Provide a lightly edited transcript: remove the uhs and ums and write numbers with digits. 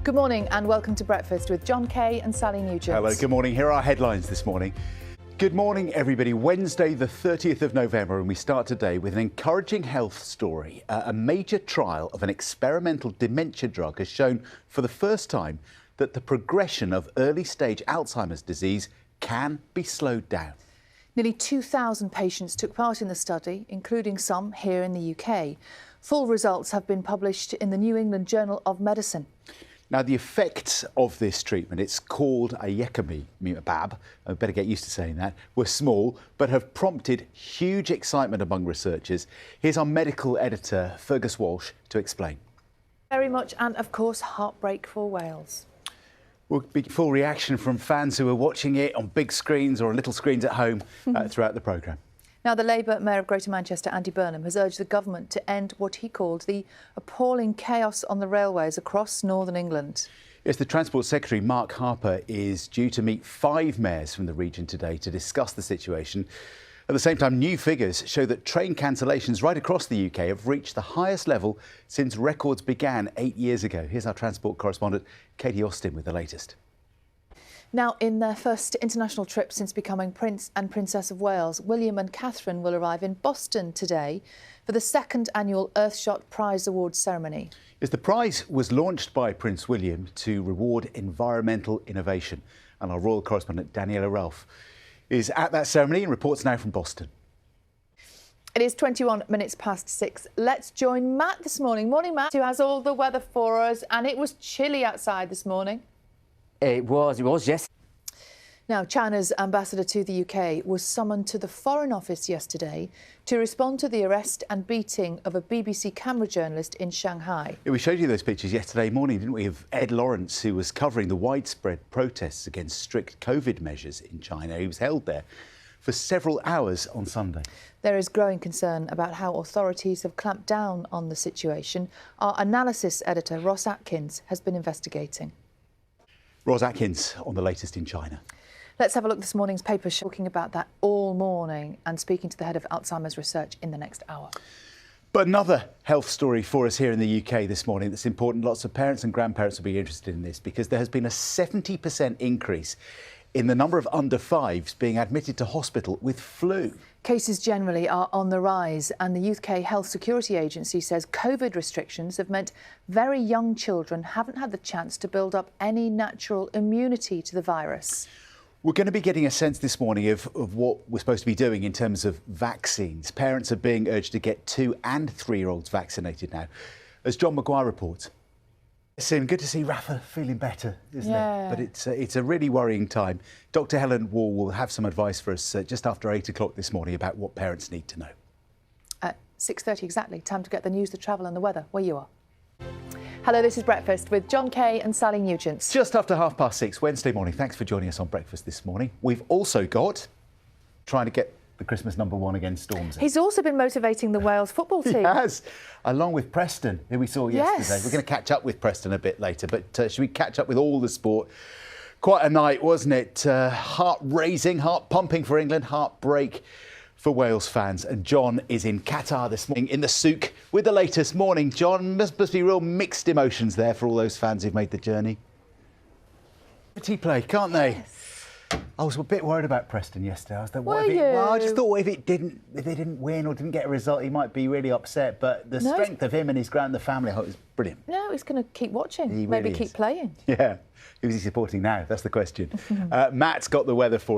Good morning and welcome to Breakfast with John Kay and Sally Nugent. Hello, good morning. Here are our headlines this morning. Good morning, everybody. Wednesday, the 30th of November, and we start today with an encouraging health story. A major trial of an experimental dementia drug has shown for the first time that the progression of early-stage Alzheimer's disease can be slowed down. Nearly 2,000 patients took part in the study, including some here in the UK. Full results have been published in the New England Journal of Medicine. Now, the effects of this treatment, it's called Ayekimumab, I better get used to saying that, were small but have prompted huge excitement among researchers. Here's our medical editor, Fergus Walsh, to explain. Very much, and of course, heartbreak for Wales. Will be full reaction from fans who are watching it on big screens or little screens at home throughout the programme. Now, the Labour Mayor of Greater Manchester, Andy Burnham, has urged the government to end what he called the appalling chaos on the railways across northern England. Yes, the Transport Secretary, Mark Harper, is due to meet 5 mayors from the region today to discuss the situation. At the same time, new figures show that train cancellations right across the UK have reached the highest level since records began 8 years ago. Here's our transport correspondent, Katie Austin, with the latest. Now, in their first international trip since becoming Prince and Princess of Wales, William and Catherine will arrive in Boston today for the 2nd annual Earthshot Prize Awards ceremony. Yes, the prize was launched by Prince William to reward environmental innovation. And our royal correspondent, Daniela Ralph, is at that ceremony and reports now from Boston. It is 21 minutes past 6. Let's join Matt this morning. Morning, Matt, who has all the weather for us. And it was chilly outside this morning. It was, yes. Now, China's ambassador to the UK was summoned to the Foreign Office yesterday to respond to the arrest and beating of a BBC camera journalist in Shanghai. Yeah, we showed you those pictures yesterday morning, didn't we, of Ed Lawrence, who was covering the widespread protests against strict COVID measures in China. He was held there for several hours on Sunday. There is growing concern about how authorities have clamped down on the situation. Our analysis editor, Ross Atkins, has been investigating. Ross Atkins on the latest in China. Let's have a look at this morning's paper, talking about that all morning and speaking to the head of Alzheimer's research in the next hour. But another health story for us here in the UK this morning that's important. Lots of parents and grandparents will be interested in this because there has been a 70% increase in the number of under 5s being admitted to hospital with flu. Cases generally are on the rise, and the UK Health Security Agency says COVID restrictions have meant very young children haven't had the chance to build up any natural immunity to the virus. We're going to be getting a sense this morning of what we're supposed to be doing in terms of vaccines. Parents are being urged to get 2- and 3-year-olds vaccinated now. As John Maguire reports. Sim, good to see Rafa feeling better, isn't it? But it's a really worrying time. Dr. Helen Wall will have some advice for us just after 8 o'clock this morning about what parents need to know. At 6:30 exactly, time to get the news, the travel and the weather where you are. Hello, this is Breakfast with John Kay and Sally Nugent. Just after 6:30 Wednesday morning. Thanks for joining us on Breakfast this morning. We've also got trying to get the Christmas #1 against Stormzy. He's also been motivating the Wales football team. He has, along with Preston, who we saw yesterday. Yes. We're going to catch up with Preston a bit later, but should we catch up with all the sport? Quite a night, wasn't it? Heart-raising, heart-pumping for England, heartbreak for Wales fans. And John is in Qatar this morning in the souk with the latest. Morning, John. Must be real mixed emotions there for all those fans who've made the journey. Play, can't they? Yes. I was a bit worried about Preston yesterday. I was like, Were you? Well, I just thought if they didn't win or didn't get a result, he might be really upset. But the strength of him and his the family, I thought it was brilliant. No, he's going to keep watching. He Maybe really keep is. playing. Yeah. Who's he supporting now? That's the question. Matt's got the weather for